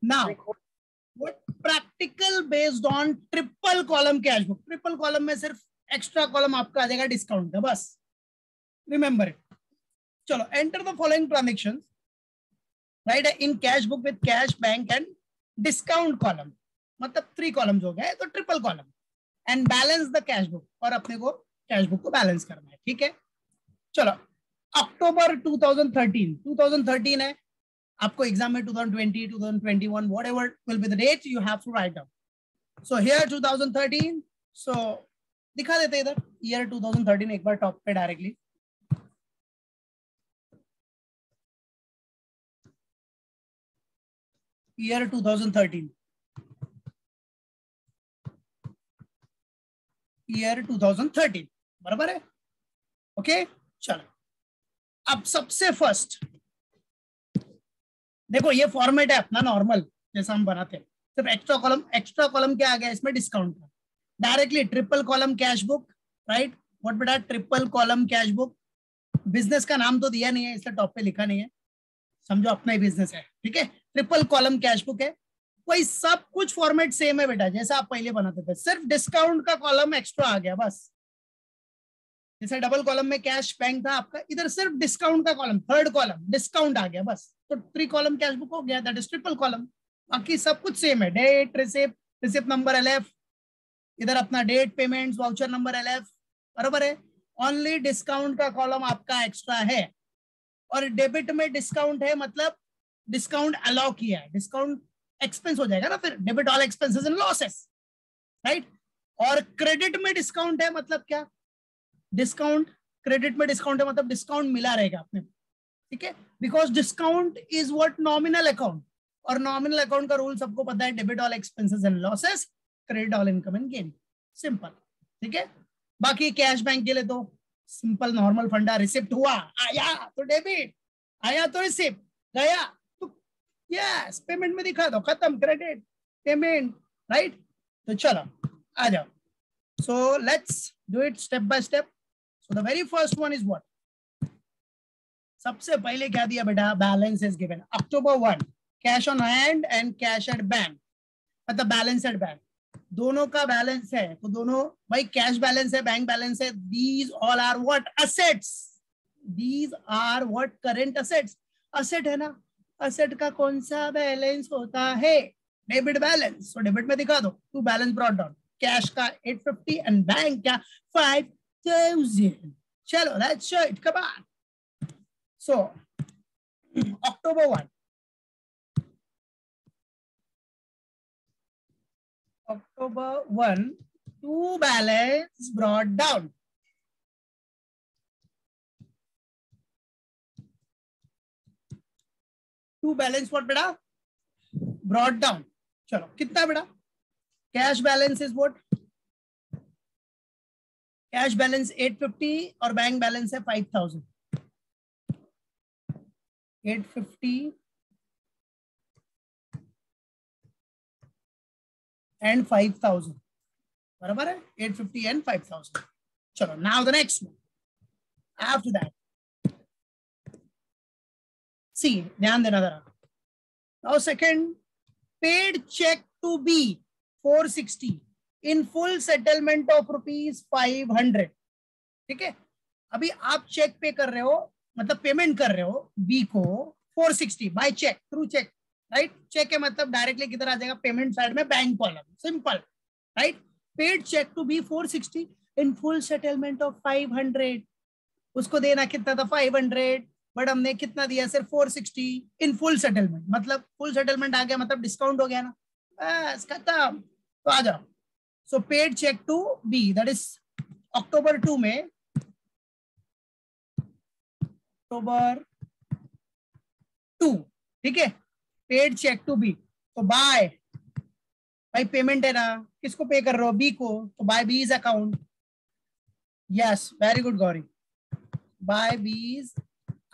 Now what practical based on triple column cash book. Triple column में सिर्फ extra column आपका आ जाएगा discount का, बस रिमेंबर इट. चलो, enter the following transactions, right, in cash book with cash, bank and discount column. मतलब 3 columns हो गए तो triple column. And balance the cash book, और अपने को कैश बुक को बैलेंस करना है. ठीक है, चलो. अक्टूबर 2013 है, आपको एग्जाम में 2020, 2021, whatever will be the date, you have to write down. So here 2013, so दिखा देते इधर ईयर 2013 एक बार टॉप पे डायरेक्टली. ईयर 2013, ईयर 2013 बराबर है. ओके, चलो. अब सबसे फर्स्ट देखो, ये फॉर्मेट है अपना नॉर्मल जैसा हम बनाते हैं. सिर्फ एक्स्ट्रा कॉलम क्या आ गया इसमें, डिस्काउंट का. Directly triple column cash book, right. What बेटा, triple column cash book. Business का नाम तो दिया नहीं है इसलिए टॉप पे लिखा नहीं है, समझो अपना ही बिजनेस है. ठीक है, ट्रिपल कॉलम कैश बुक है. वही सब कुछ फॉर्मेट सेम है बेटा, जैसा आप पहले बनाते थे, सिर्फ डिस्काउंट का कॉलम एक्स्ट्रा आ गया बस. जैसे डबल कॉलम में कैश बैंक था आपका, इधर सिर्फ डिस्काउंट का कॉलम, थर्ड कॉलम डिस्काउंट आ गया बस. तो 3 कॉलम कैश बुक हो गया, दैट इज ट्रिपल कॉलम. बाकी सब कुछ सेम है, डेट, रिसिप्ट नंबर LF, इधर अपना date, payments, voucher number LF, बराबर है. ओनली डिस्काउंट का कॉलम आपका एक्स्ट्रा है. और डेबिट में डिस्काउंट है, मतलब डिस्काउंट अलाउ किया है, डिस्काउंट एक्सपेंस हो जाएगा ना फिर, debit all expenses and losses, right. और क्रेडिट में डिस्काउंट है, मतलब क्या, डिस्काउंट, क्रेडिट में डिस्काउंट है मतलब डिस्काउंट मिला रहेगा अपने. ठीक है, because discount is what, nominal account. और नॉमिनल अकाउंट का रूल सबको पता है, debit all expenses and losses, credit all income and gain. Simple. ठीक है, बाकी कैश बैंक के लिए तो सिंपल नॉर्मल फंडा, रिसिप्ट हुआ, आया तो डेबिट, आया तो रिसिप्ट, गया तो यस पेमेंट में दिखा दो, खत्म, क्रेडिट पेमेंट, राइट. तो चलो आ जाओ. So let's do it step by step. So the very first one is what, सबसे पहले क्या दिया बेटा, balance is given. October 1 cash on hand and cash at bank, मतलब बैलेंस एट बैंक, दोनों का बैलेंस है. तो दोनों भाई, कैश बैलेंस है, बैंक बैलेंस है, these all are what, assets. These are what, current assets. Asset है ना, असेट का कौन सा बैलेंस होता है, डेबिट बैलेंस. तो डेबिट में दिखा दो, to balance brought down, cash का 850 एंड बैंक का 5000. चलो let's show it, come on. So, October 1. October 1, to balance brought down. To balance what बेटा, brought down. चलो कितना बेटा, cash balance is what, cash balance 850 और बैंक बैलेंस है 5000. 850 and 5000, बराबर है, 850 and 5000. चलो, now the next one. After that, see, ध्यान देना जरा. Now second, paid check to B 460 in full settlement of rupees 500. ठीक है, अभी आप चेक पे कर रहे हो, मतलब पेमेंट कर रहे हो बी को 460 by cheque, through cheque, right. Cheque है मतलब डायरेक्टली किधर आ जाएगा, पेमेंट साइड में, bank column, simple, right. Paid cheque to B 460 in full settlement of 500. उसको देना कितना था, 500, बट हमने कितना दिया, सिर्फ 460 इन फुल सेटलमेंट. मतलब फुल सेटलमेंट आ गया, मतलब डिस्काउंट हो गया ना, बस खत्म. तो आ जाओ. So paid cheque to B, that is October 2 में, October 2, ठीक है, पेड चेक टू बी. तो बाय, भाई पेमेंट है ना, किसको पे कर रहे हो, बी को, तो by B's account. Yes, very good Gauri, by B's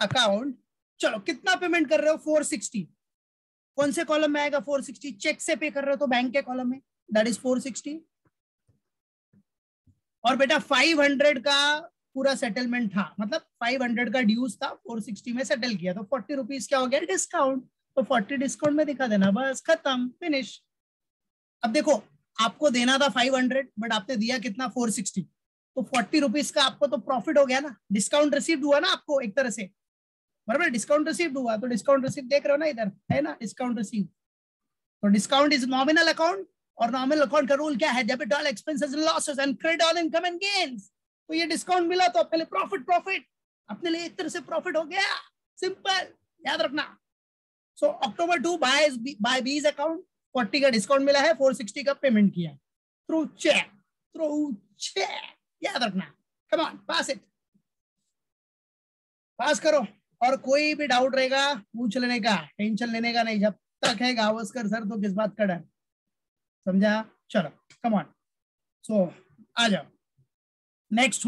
account. चलो कितना पेमेंट कर रहे हो, 460. कौन से कॉलम में आएगा 460, चेक से पे कर रहे हो तो बैंक के कॉलम में, दैट इज 460. और बेटा 500 का पूरा सेटलमेंट था, मतलब 500 का ड्यूज था, 460 में सेटल किया, तो 40 रुपीज क्या हो गया, डिस्काउंट. तो 40 डिस्काउंट में दिखा देना, बस खत्म, फिनिश। अब देखो आपको देना था 500 बट आपने दिया कितना 460, तो 40 रुपीज का आपको तो प्रॉफिट हो गया ना, डिस्काउंट रिसीव हुआ ना आपको एक तरह से, बराबर, डिस्काउंट रिसीव हुआ। तो डिस्काउंट रिसीव देख रहे हो ना इधर है ना, डिस्काउंट रिसीव। तो डिस्काउंट इज नॉमिनल अकाउंट, और नॉमिनल अकाउंट का रूल क्या है, debit all expenses and losses and credit all income and gains. तो ये डिस्काउंट मिला तो अपने लिए प्रॉफिट, प्रॉफिट अपने लिए एक तरह से प्रॉफिट हो गया, सिंपल, याद रखना। सो अक्टूबर 2 बाय बीज अकाउंट, 40 का डिस्काउंट मिला है, 460 का पेमेंट किया थ्रू चेक, याद रखना। कम ऑन, पास इट, पास करो। और कोई भी डाउट रहेगा पूछ लेने का, टेंशन लेने का नहीं, जब तक है गावस्कर सर तो किस बात का डर, समझा। चलो कम ऑन, सो आ जाओ। Next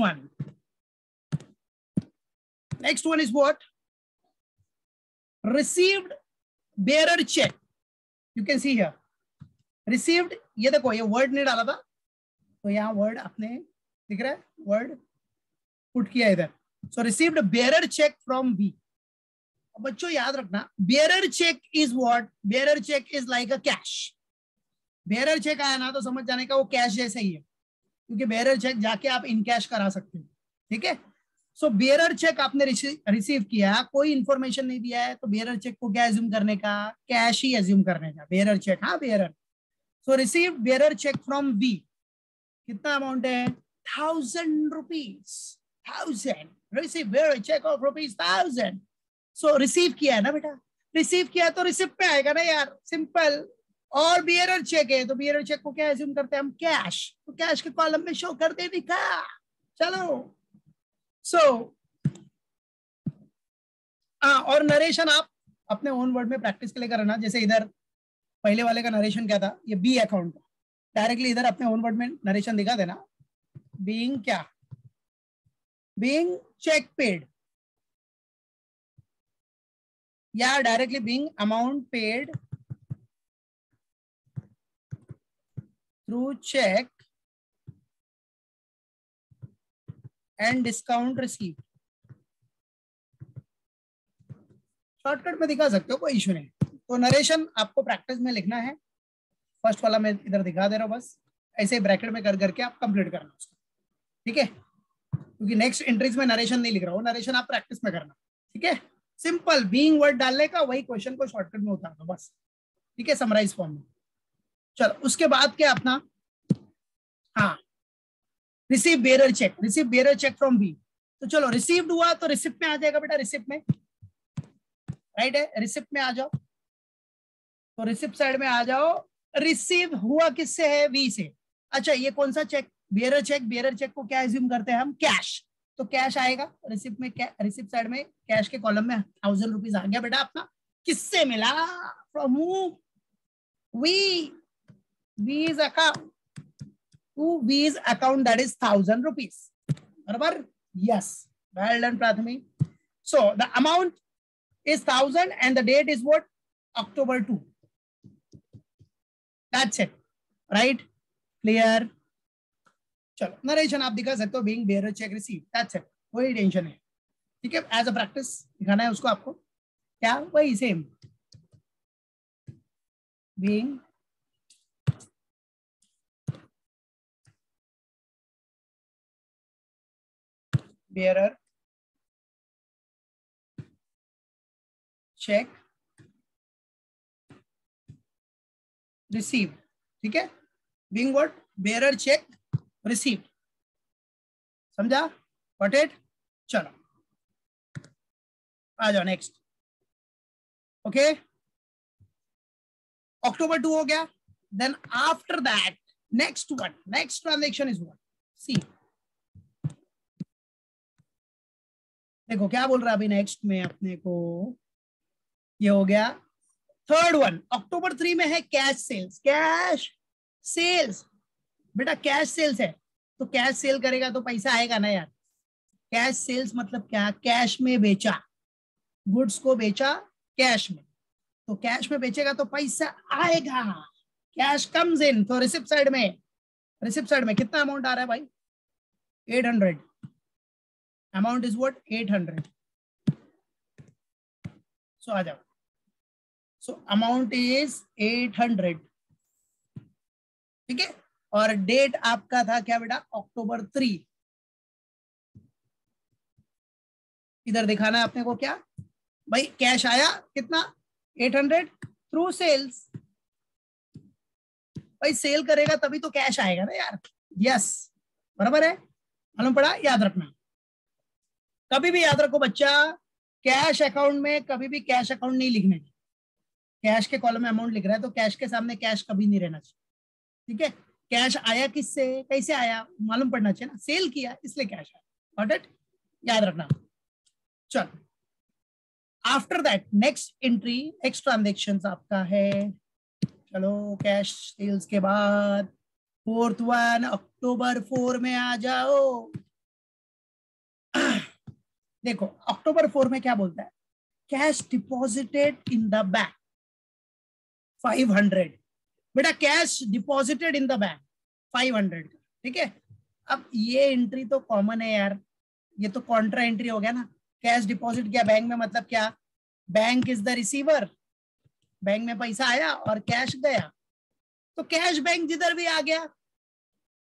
one is what, received bearer cheque. You can see here received, ये देखो ये वर्ड नहीं डाला था, तो यहाँ वर्ड आपने दिख रहा है, वर्ड पुट किया इधर। So received bearer cheque from B. बच्चों याद रखना, bearer cheque is what, bearer cheque is like a cash. Bearer cheque आया ना तो समझ जाने का वो कैश जैसा ही है, क्योंकि बेयरर चेक जाके आप इन कैश करा सकते हो, ठीक है। सो बेयरर चेक आपने रिसीव किया, कोई इंफॉर्मेशन नहीं दिया है, तो बेयरर चेक को क्या एज्यूम करने का, कैश ही एज्यूम करने का, बेयरर चेक, हाँ bearer. So receive bearer cheque from B, कितना अमाउंट है, 1000 rupees, 1000, receive bearer cheque of ₹1000। So receive किया है ना बेटा, रिसीव किया तो रिसिप्ट पे आएगा ना यार, सिंपल। और बियरर चेक है तो बियरर चेक को क्या एज्यूम करते हैं हम, कैश, तो कैश के कॉलम में शो कर दे दिखा। चलो सो और नरेशन आप अपने ओन वर्ड में प्रैक्टिस के लिए करना, जैसे इधर पहले वाले का नरेशन क्या था, ये बी अकाउंट का, डायरेक्टली इधर अपने ओन वर्ड में नरेशन दिखा देना, बीइंग क्या, बीइंग चेक पेड, या directly being amount paid through check and discount received। Shortcut में दिखा सकते हो, कोई इशू नहीं। तो नरेशन आपको प्रैक्टिस में लिखना है, फर्स्ट वाला मैं इधर दिखा दे रहा हूँ, बस ऐसे ब्रैकेट में कर करके आप कंप्लीट करना उसको, ठीक है, क्योंकि नेक्स्ट एंट्रीज में नरेशन नहीं लिख रहा हूँ, नरेशन आप प्रैक्टिस में करना, ठीक है। सिंपल बीइंग वर्ड डालने का, वही क्वेश्चन को शॉर्टकट में उतार दो बस, ठीक है, समराइज फॉर्म में। चलो उसके बाद क्या अपना, हाँ receive bearer cheque, receive bearer cheque from B. तो चलो रिसीव्ड हुआ तो रिसिप्ट में आ जाएगा बेटा, रिसिप्ट में, राइट है, रिसिप्ट में आ जाओ, तो रिसिप्ट साइड में आ जाओ। रिसीव हुआ किससे है, वी से। अच्छा ये कौन सा cheque, bearer cheque, bearer cheque को क्या एज्यूम करते हैं हम, कैश, तो कैश आएगा रिसिप्ट में, रिसिप्ट साइड में कैश के कॉलम में 1000 रुपीज आ गया बेटा अपना, किससे मिला, फ्रॉम वी, वीज अकाउंट, टू वीज अकाउंट, दैट इज 1000 रुपीज, बराबर, यस, वेल डन प्राथमिक। So the amount is 1000 and the date is what, October 2, that's it, right, clear। चलो नरेशन आप दिखा सकते हो, being bearer check receipt, that's it, कोई टेंशन है, ठीक है, एज अ प्रैक्टिस दिखाना है उसको आपको, क्या वही same, being bearer check receive, ठीक है, being what, bearer check receive, समझा, got it। चलो आ जाओ नेक्स्ट, ओके, October 2 हो गया, then after that next one, next transaction is what, see देखो क्या बोल रहा है अभी नेक्स्ट में अपने को, ये हो गया थर्ड वन। October 3 में है कैश सेल्स, कैश सेल्स बेटा, कैश सेल्स है तो कैश सेल करेगा तो पैसा आएगा ना यार, कैश सेल्स मतलब क्या, कैश में बेचा, गुड्स को बेचा कैश में, तो कैश में बेचेगा तो पैसा आएगा, कैश कम्स इन, तो रिसिप्ट साइड में, रिसिप्ट साइड में कितना अमाउंट आ रहा है भाई, 800, अमाउंट इज व्हाट 800। सो आ जाओ, सो अमाउंट इज 800, ठीक है। और डेट आपका था क्या बेटा, October 3। इधर दिखाना है अपने को क्या भाई, कैश आया कितना 800 थ्रू सेल्स। भाई सेल करेगा तभी तो कैश आएगा ना यार। यस बराबर है, मालूम पड़ा, याद रखना। कभी भी याद रखो बच्चा, कैश अकाउंट में कभी भी कैश अकाउंट नहीं लिखने। कैश के कॉलम में अमाउंट लिख रहा है तो कैश के सामने कैश कभी नहीं रहना चाहिए, ठीक है। कैश आया किससे, कैसे आया, मालूम पड़ना चाहिए ना, सेल किया इसलिए कैश आया, गॉट इट, याद रखना। चल after that next entry, next transaction आपका है, चलो कैश सेल्स के बाद फोर्थ वन, October 4 में आ जाओ। देखो October 4 में क्या बोलता है, cash deposited in the bank 500। बेटा cash deposited in the bank 500, ठीक है। अब ये एंट्री तो कॉमन है यार, ये तो कॉन्ट्रा एंट्री हो गया ना। कैश डिपॉजिट किया बैंक में, मतलब क्या, bank is the receiver, bank में पैसा आया और कैश गया, तो कैश बैंक जिधर भी आ गया,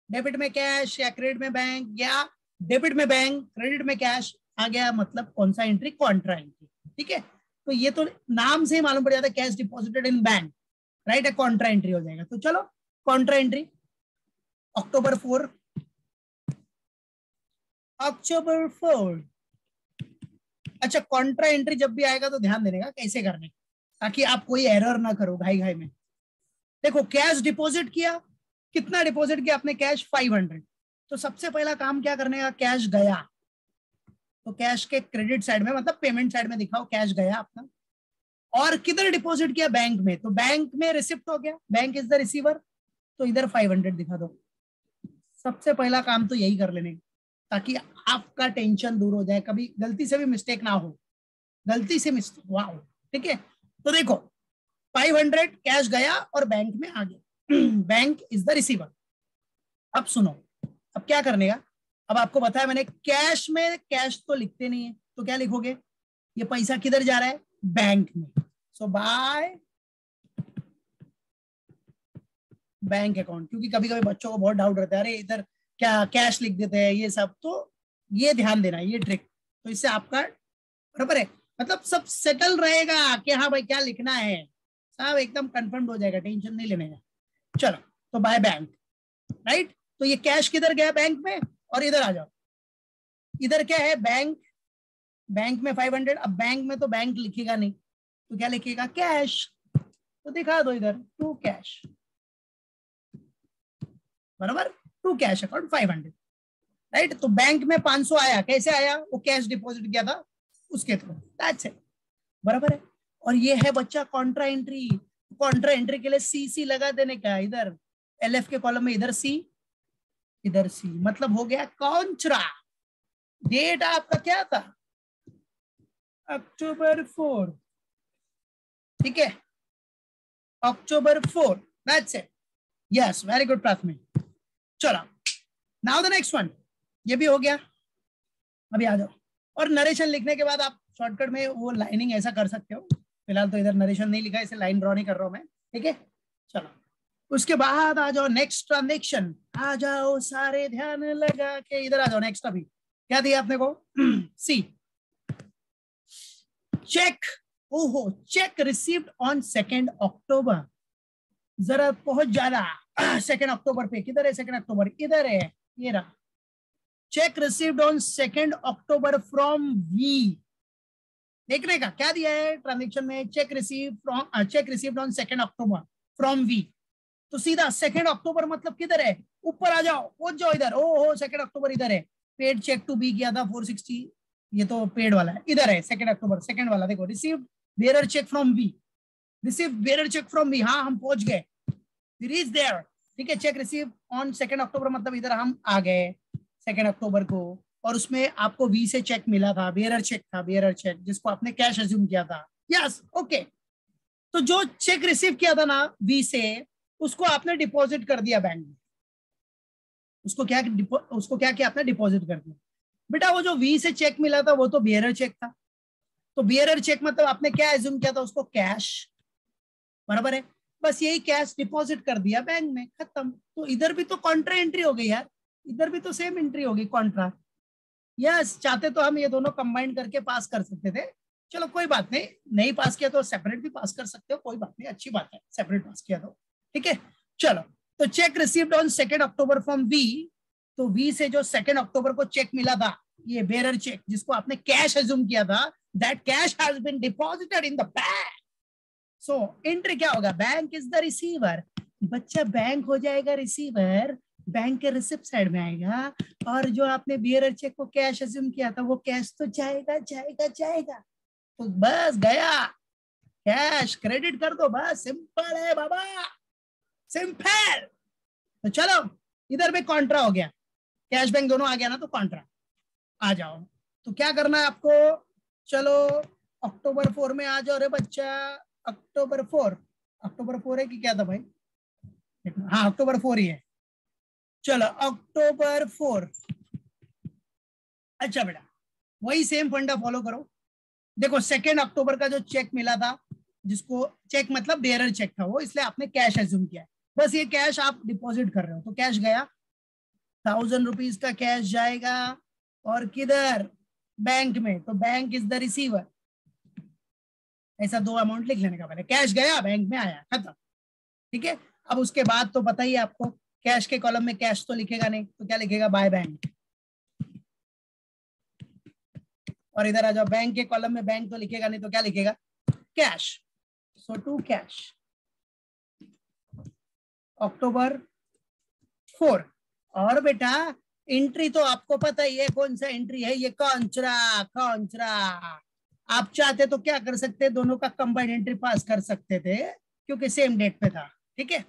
डेबिट में कैश या क्रेडिट में बैंक, या डेबिट में बैंक क्रेडिट में कैश आ गया, मतलब कौन सा एंट्री, कॉन्ट्रा एंट्री, ठीक है। तो ये तो नाम से ही मालूम पड़ जाता है, cash deposited in bank, right है, कॉन्ट्रा एंट्री हो जाएगा। तो चलो कॉन्ट्रा एंट्री October 4, October 4। अच्छा कॉन्ट्रा एंट्री जब भी आएगा तो ध्यान देने का कैसे करने, ताकि आप कोई एरर ना करो घाई घाई में। देखो कैश डिपॉजिट किया, कितना डिपॉजिट किया आपने, कैश 500। तो सबसे पहला काम क्या करने का, कैश गया, तो कैश के क्रेडिट साइड में, मतलब पेमेंट साइड में दिखाओ कैश गया अपना। और किधर डिपॉजिट किया, बैंक में, तो बैंक में रिसिप्ट हो गया, बैंक इज द रिसीवर, तो इधर 500 दिखा दो। सबसे पहला काम तो यही कर लेने, ताकि आपका टेंशन दूर हो जाए, कभी गलती से भी मिस्टेक ना हो, गलती से मिस्टेक, वाह, ठीक है। तो देखो 500 कैश गया और बैंक में आ गया, बैंक इज द रिसीवर। अब सुनो, अब क्या करने का, अब आपको बताया मैंने, कैश में कैश तो लिखते नहीं है, तो क्या लिखोगे, ये पैसा किधर जा रहा है, बैंक में, सो बाय बैंक अकाउंट। क्योंकि कभी कभी बच्चों को बहुत डाउट रहता है, अरे इधर क्या कैश लिख देते हैं ये सब, तो ये ध्यान देना, ये ट्रिक, तो इससे आपका बराबर है, मतलब सब सेटल रहेगा कि हाँ भाई क्या लिखना है, सब एकदम कंफर्म हो जाएगा, टेंशन नहीं लेने का। चलो तो बाय बैंक, राइट। तो ये कैश किधर गया, बैंक में, और इधर आ जाओ, इधर क्या है, बैंक, बैंक में 500। अब बैंक में तो बैंक लिखेगा नहीं, तो क्या लिखेगा, कैश, तो दिखा दो इधर टू कैश, बराबर, टू कैश अकाउंट 500, राइट। तो बैंक में 500 आया, कैसे आया, वो कैश डिपॉजिट किया था उसके थ्रू, दैट्स इट, बराबर है। और ये है बच्चा कॉन्ट्रा एंट्री। कॉन्ट्रा एंट्री के लिए सी लगा देने का, इधर LF के कॉलम में इधर सी, इधर सी, मतलब हो गया कॉन्ट्रा। डेट आपका क्या था, October 4, ठीक है, October 4, that's it, yes, very good प्राथमिक। चलो नाउ द नेक्स्ट वन, ये भी हो गया। अभी आ जाओ, और नरेशन लिखने के बाद आप शॉर्टकट में वो लाइनिंग ऐसा कर सकते हो, फिलहाल तो इधर नरेशन नहीं लिखा, इसे लाइन ड्रॉ नहीं कर रहा हूं मैं, ठीक है। चलो उसके बाद आ जाओ नेक्स्ट ट्रांजेक्शन, आ जाओ सारे ध्यान लगा के, इधर आ जाओ। नेक्स्ट अभी क्या दिया आपने को, सी, चेक, ओहो, चेक रिसीव्ड ऑन 2 October। जरा पहुंच जाना 2 October पे, किधर है 2 October, इधर है, ये रहा, cheque received on 2 October from V. देखने का क्या दिया है ट्रांजेक्शन में, cheque received on 2 October from V. तो सीधा 2 October मतलब किधर है, ऊपर आ जाओ, पहुंच जाओ इधर, ओहो 2 October इधर है, पेड चेक टू बी किया था 460, ये तो पेड वाला है, इधर है 2 October, सेकंड वाला देखो, received bearer cheque from V, received bearer cheque from V, हाँ हम पहुंच गए, रीच देयर, ठीक है। चेक रिसीव ऑन 2 October मतलब इधर हम आ गए 2 October को, और उसमें आपको वी से चेक मिला था, बेयरर चेक था, बेयरर चेक जिसको आपने कैश अज्यूम किया था, यस, ओके। तो जो चेक रिसीव किया था ना वी से, उसको आपने डिपॉजिट कर दिया बैंक में, उसको क्या किया आपने, डिपॉजिट कर दिया। बेटा वो जो वी से चेक मिला था वो तो बेयरर चेक था, तो बेयरर चेक मतलब आपने क्या एज्यूम किया था उसको, कैश, बराबर है। बस यही कैश डिपॉजिट कर दिया बैंक में, खत्म। तो इधर भी तो कॉन्ट्रा एंट्री हो गई यार, इधर भी तो सेम एंट्री होगी कॉन्ट्रा। यस, चाहते तो हम ये दोनों कंबाइन करके पास कर सकते थे, चलो कोई बात नहीं, नहीं पास किया तो सेपरेट भी पास कर सकते हो, कोई बात नहीं, अच्छी बात है सेपरेट पास किया तो, ठीक है। चलो, तो cheque received on 2 October from V, तो वी से जो 2 अक्टूबर को चेक मिला था, ये बेरर चेक जिसको आपने कैश एज्यूम किया था, that cash has been deposited in the bank. So entry क्या होगा, बैंक इज द रिसीवर, बच्चा बैंक हो जाएगा रिसीवर, बैंक के रिसिप्ट साइड में आएगा, और जो आपने बियरर चेक को कैश एज्यूम किया था वो कैश तो जाएगा जाएगा जाएगा, तो बस गया, कैश क्रेडिट कर दो, बस सिंपल है बाबा, सिंपल। तो चलो, इधर भी कॉन्ट्रा हो गया, कैश बैंक दोनों आ गया ना, तो कॉन्ट्रा आ जाओ। तो क्या करना है आपको, चलो अक्टूबर 4 में आ जाओ रे बच्चा, अक्टूबर 4 है कि क्या था भाई, हाँ अक्टूबर 4 ही है। चलो अक्टूबर 4, अच्छा बेटा वही सेम फंडा फॉलो करो। देखो 2 अक्टूबर का जो चेक मिला था, जिसको चेक मतलब बेयरर चेक था वो, इसलिए आपने कैश एज्यूम किया है, बस ये कैश आप डिपॉजिट कर रहे हो, तो कैश गया, 1000 रुपीज का कैश जाएगा, और किधर, बैंक में, तो बैंक इज द रिसीवर, ऐसा 2 अमाउंट लिख लेने का, पहले कैश गया बैंक में आया, खत्म, ठीक है। अब उसके बाद तो पता ही है आपको, कैश के कॉलम में कैश तो लिखेगा नहीं, तो क्या लिखेगा, बाय बैंक, और इधर आ जाओ, बैंक के कॉलम में बैंक तो लिखेगा नहीं, तो क्या लिखेगा, कैश। सो टू कैश, अक्टूबर 4। और बेटा एंट्री तो आपको पता ही है कौन सा एंट्री है, ये कॉन्ट्रा, कॉन्ट्रा। आप चाहते तो क्या कर सकते, दोनों का कंबाइंड एंट्री पास कर सकते थे, क्योंकि सेम डेट पे था, ठीक है।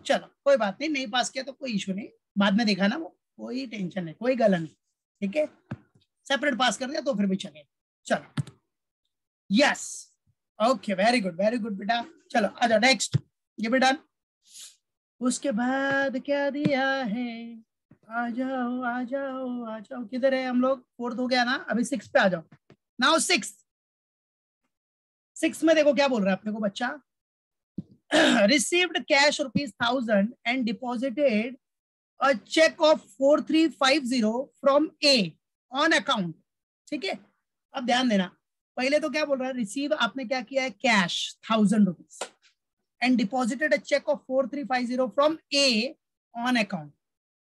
चलो कोई बात नहीं, नहीं पास किया तो कोई इशू नहीं, बाद में देखा ना वो, कोई टेंशन नहीं, कोई गलन नहीं, ठीक है, सेपरेट पास कर दिया तो फिर भी चले। चलो यस, ओके, वेरी गुड बेटा। चलो आ जाओ नेक्स्ट, ये भी डन। उसके बाद क्या दिया है, आ जाओ आ जाओ आ जाओ, किधर है हम लोग, 4 हो गया ना, अभी 6 पे आ जाओ। नाउ 6 में देखो क्या बोल रहा है अपने को बच्चा, received cash ₹1000 and deposited a cheque of 4350 from A on account, ठीक है। अब ध्यान देना, पहले तो क्या बोल रहा है, रिसीव आपने क्या किया है, cash 1000 rupees and deposited a cheque of 4350 from A on account,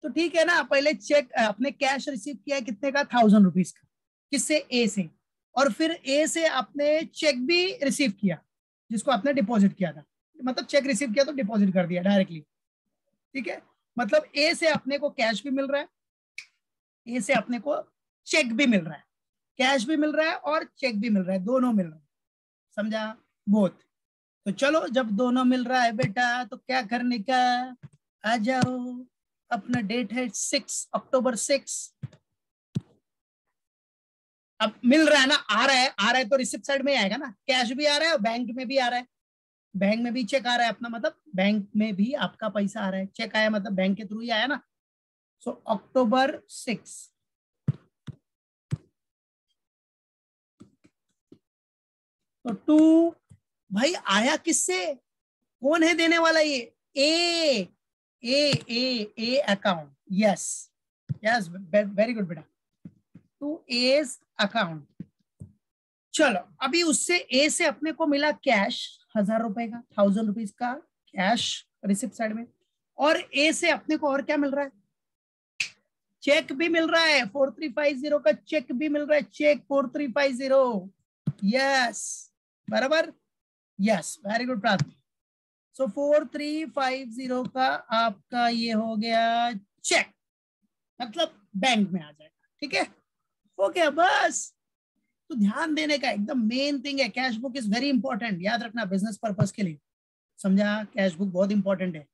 तो ठीक है ना, पहले चेक आपने कैश रिसीव किया है कितने का, 1000 रुपीज का, किससे, ए से, और फिर ए से आपने चेक भी रिसीव किया, जिसको आपने डिपॉजिट किया था, मतलब चेक रिसीव किया तो डिपॉजिट कर दिया डायरेक्टली, ठीक है। मतलब ए से अपने को कैश भी मिल रहा है, ए से अपने को चेक भी मिल रहा है, कैश भी मिल रहा है और चेक भी मिल रहा है, दोनों मिल रहा है, समझा, बोथ। तो चलो जब दोनों मिल रहा है बेटा, तो क्या करने का, आ जाओ, अपना डेट है 6 अक्टूबर 6, अब मिल रहा है ना, आ रहा है तो रिसिप्ट साइड में आएगा ना, कैश भी आ रहा है और बैंक में भी आ रहा है, बैंक में भी चेक आ रहा है अपना, मतलब बैंक में भी आपका पैसा आ रहा है, चेक आया मतलब बैंक के थ्रू ही आया ना। सो अक्टूबर 6, तो 2 भाई आया किससे, कौन है देने वाला, ये A, A account, yes yes, very good बेटा, टू एज अकाउंट। चलो अभी उससे ए से अपने को मिला कैश 1000 रुपए का, 1000 रुपीज का कैश रिसिप्ट साइड में, और ए से अपने को और क्या मिल रहा है, चेक भी मिल रहा है, 4350 का चेक भी मिल रहा है, चेक 4350, यस बराबर, यस वेरी गुड प्रार्थना। सो 4350 का आपका ये हो गया चेक, मतलब बैंक में आ जाएगा, ठीक है, हो गया बस। तो ध्यान देने का एकदम मेन थिंग है, cash book is very important, याद रखना बिजनेस पर्पस के लिए, समझा, कैश बुक बहुत इंपॉर्टेंट है।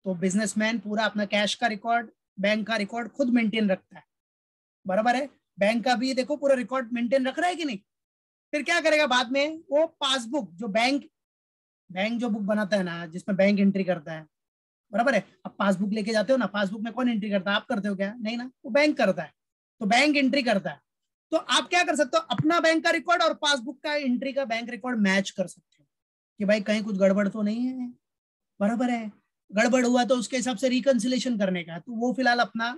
तो बिजनेसमैन पूरा अपना कैश का रिकॉर्ड, बैंक का रिकॉर्ड खुद मेंटेन रखता है, बराबर है, बैंक का भी देखो पूरा रिकॉर्ड मेंटेन रख रहा है कि नहीं, फिर क्या करेगा बाद में, वो पासबुक जो बैंक जो बुक बनाता है ना, जिसमें बैंक एंट्री करता है, बराबर है, अब पासबुक लेके जाते हो ना, पासबुक में कौन एंट्री करता है, आप करते हो क्या, नहीं ना, वो बैंक करता है, तो बैंक एंट्री करता है, तो आप क्या कर सकते हो, अपना बैंक का रिकॉर्ड और पासबुक का एंट्री का बैंक रिकॉर्ड मैच कर सकते हो, कि भाई कहीं कुछ गड़बड़ तो नहीं है, बराबर है। गड़बड़ हुआ तो उसके हिसाब से रिकंसिलेशन करने का, तो वो फिलहाल अपना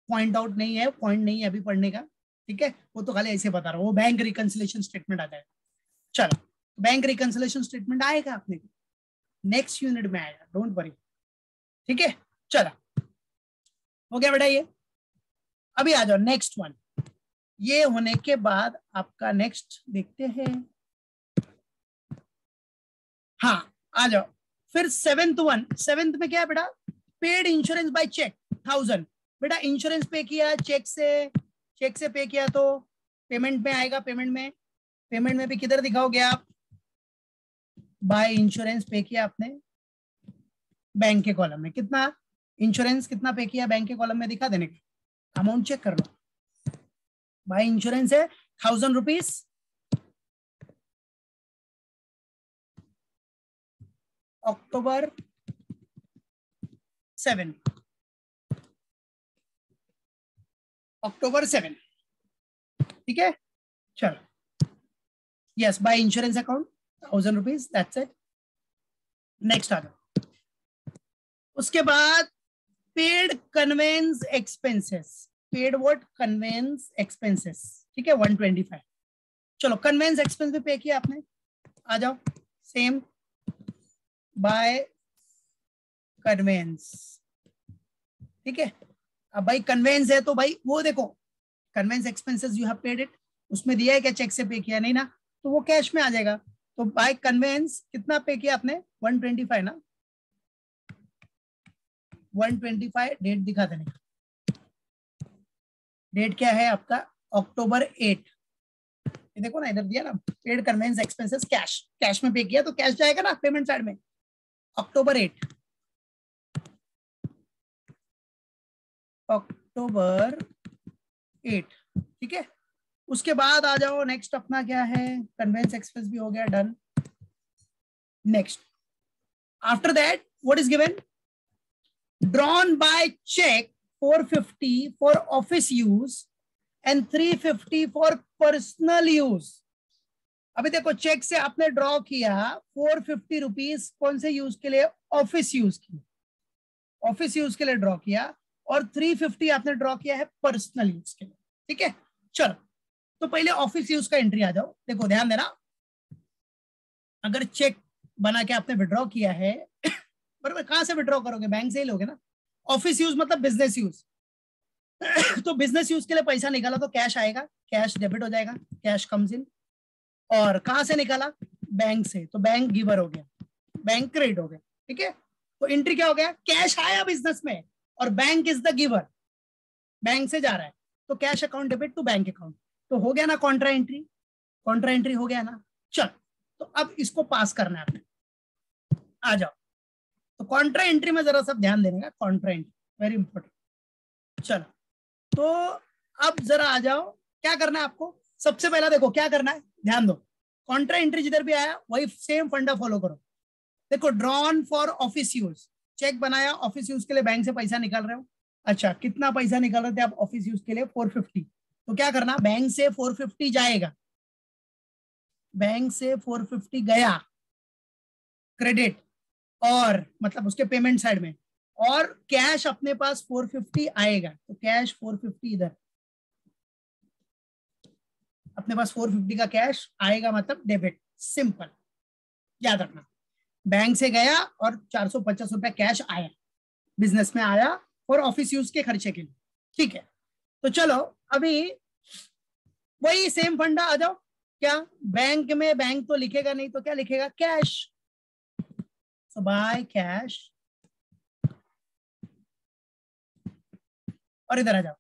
पॉइंट आउट नहीं है, पॉइंट नहीं है अभी पढ़ने का, ठीक है। वो तो खाली ऐसे बता रहा हूँ, वो बैंक रिकंसिलेशन स्टेटमेंट आ जाएगा। चलो, बैंक रिकंसिलेशन स्टेटमेंट आएगा अपने को, नेक्स्ट यूनिट में आएगा, डोंट वरी, ठीक है। चलो, हो गया बेटा ये। अभी आ जाओ नेक्स्ट वन। ये होने के बाद आपका नेक्स्ट देखते हैं, हाँ आ जाओ। फिर सेवेंथ वन, सेवेंथ में क्या है बेटा, पेड इंश्योरेंस बाय चेक 1000। बेटा इंश्योरेंस पे किया चेक से, चेक से पे किया तो पेमेंट में आएगा, पेमेंट में भी किधर दिखाओगे आप, बाय इंश्योरेंस पे किया आपने बैंक के कॉलम में, कितना इंश्योरेंस कितना पे किया बैंक के कॉलम में दिखा देने का, अमाउंट चेक कर लो। बाय इंश्योरेंस है 1000 रुपीज, अक्टूबर 7, अक्टूबर 7, ठीक है। चलो, yes by insurance account 1000 rupees, that's it. Next आ जाओ। उसके बाद paid conveyance expenses, paid what, conveyance expenses, ठीक है 125। चलो कन्वेंस एक्सपेंस भी पे किया आपने, आ जाओ सेम बाय कन्वेंस, ठीक है। अब भाई कन्वेंस है तो भाई वो देखो, conveyance expenses you have paid it, उसमें दिया है क्या चेक से पे किया, नहीं ना, तो वो कैश में आ जाएगा। तो बाय कन्वेंस कितना पे किया आपने, 125 ना, 125, डेट दिखा देने, डेट क्या है आपका, अक्टूबर 8। ये देखो ना इधर दिया ना, paid conveyance expenses cash, cash में पे किया तो कैश जाएगा ना पेमेंट साइड में, अक्टूबर 8, अक्टूबर 8, ठीक है। उसके बाद आ जाओ नेक्स्ट अपना क्या है, कन्वेंस एक्सपेंस भी हो गया, done. Next after that what is given, drawn by cheque 450 for office use and 350 for personal use. अभी देखो चेक से आपने ड्रॉ किया 450 रुपीज, कौन से यूज के लिए, ऑफिस यूज के लिए, ऑफिस यूज के लिए ड्रॉ किया, और 350 आपने ड्रॉ किया है पर्सनल यूज के लिए, ठीक है। चलो, तो पहले ऑफिस यूज का एंट्री आ जाओ, देखो ध्यान देना, अगर चेक बना के आपने विड्रॉ किया है बराबर, कहां से विड्रॉ करोगे, बैंक से ही लोगे ना। ऑफिस यूज मतलब बिजनेस यूज तो बिजनेस यूज के लिए पैसा निकाला तो कैश आएगा, कैश डेबिट हो जाएगा, कैश कम्स इन। और कहां से निकाला, बैंक से, तो बैंक गिवर हो गया, बैंक क्रेडिट हो गया, ठीक है। तो एंट्री क्या हो गया, कैश आया बिजनेस में और bank is the giver, bank से जा रहा है, तो cash account debit to bank account, तो हो गया ना कॉन्ट्रा एंट्री, कॉन्ट्रा एंट्री हो गया ना। चल, तो अब इसको पास करना है आपने, आ जाओ। तो कॉन्ट्रा एंट्री में जरा सा ध्यान देने का, कॉन्ट्रा एंट्री वेरी इंपॉर्टेंट। चलो, तो अब जरा आ जाओ, क्या करना है आपको, सबसे पहला देखो क्या करना है, ध्यान दो, कॉन्ट्रा एंट्री जिधर भी आया वही सेम फंडा फॉलो करो। देखो drawn for office use, cheque बनाया ऑफिस यूज के लिए, बैंक से पैसा निकाल रहे हो, अच्छा कितना पैसा निकाल रहे थे आप ऑफिस यूज के लिए, 450, तो क्या करना, बैंक से 450 जाएगा, बैंक से 450 गया क्रेडिट, और मतलब उसके पेमेंट साइड में, और कैश अपने पास 450 आएगा, तो कैश 450 इधर अपने पास 450 का कैश आएगा, मतलब डेबिट, सिंपल याद रखना। बैंक से गया और 450 रुपया कैश आया, बिजनेस में आया और ऑफिस यूज के खर्चे के लिए, ठीक है। तो चलो अभी वही सेम फंडा आ जाओ, क्या बैंक में, बैंक तो लिखेगा नहीं तो क्या लिखेगा, कैश, सो बाय कैश, और इधर आ जाओ,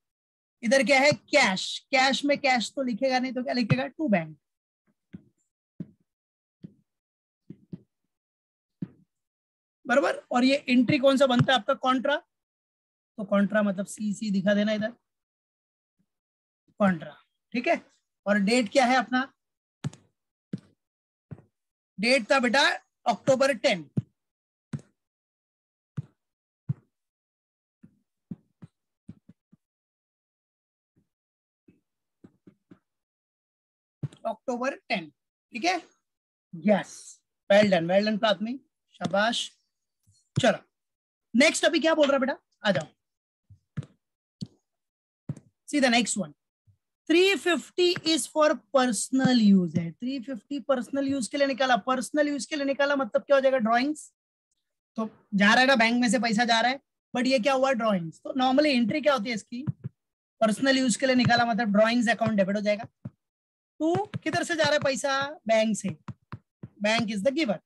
इधर क्या है, कैश, कैश में कैश तो लिखेगा नहीं तो क्या लिखेगा, टू बैंक, बराबर। और ये एंट्री कौन सा बनता है आपका, कॉन्ट्रा, तो कॉन्ट्रा मतलब सी सी दिखा देना इधर, कॉन्ट्रा, ठीक है। और डेट क्या है अपना, डेट था बेटा अक्टूबर 10, अक्टूबर 10, ठीक है, यस वेल डन प्राथमिक, शाबाश। चलो नेक्स्ट अभी क्या बोल रहा है बेटा, आ जाओ सीधा next one. 350 is for personal use है, 350 पर्सनल यूज के लिए निकाला, पर्सनल यूज के लिए निकाला मतलब क्या हो जाएगा, ड्रॉइंग्स। तो जा रहा है ना बैंक में से पैसा जा रहा है, बट ये क्या हुआ, ड्रॉइंग्स। तो नॉर्मली एंट्री क्या होती है इसकी, पर्सनल यूज के लिए निकाला मतलब ड्रॉइंग्स अकाउंट डेबिट हो जाएगा। तो किधर से जा रहा है पैसा, बैंक से, बैंक इज द गिवर।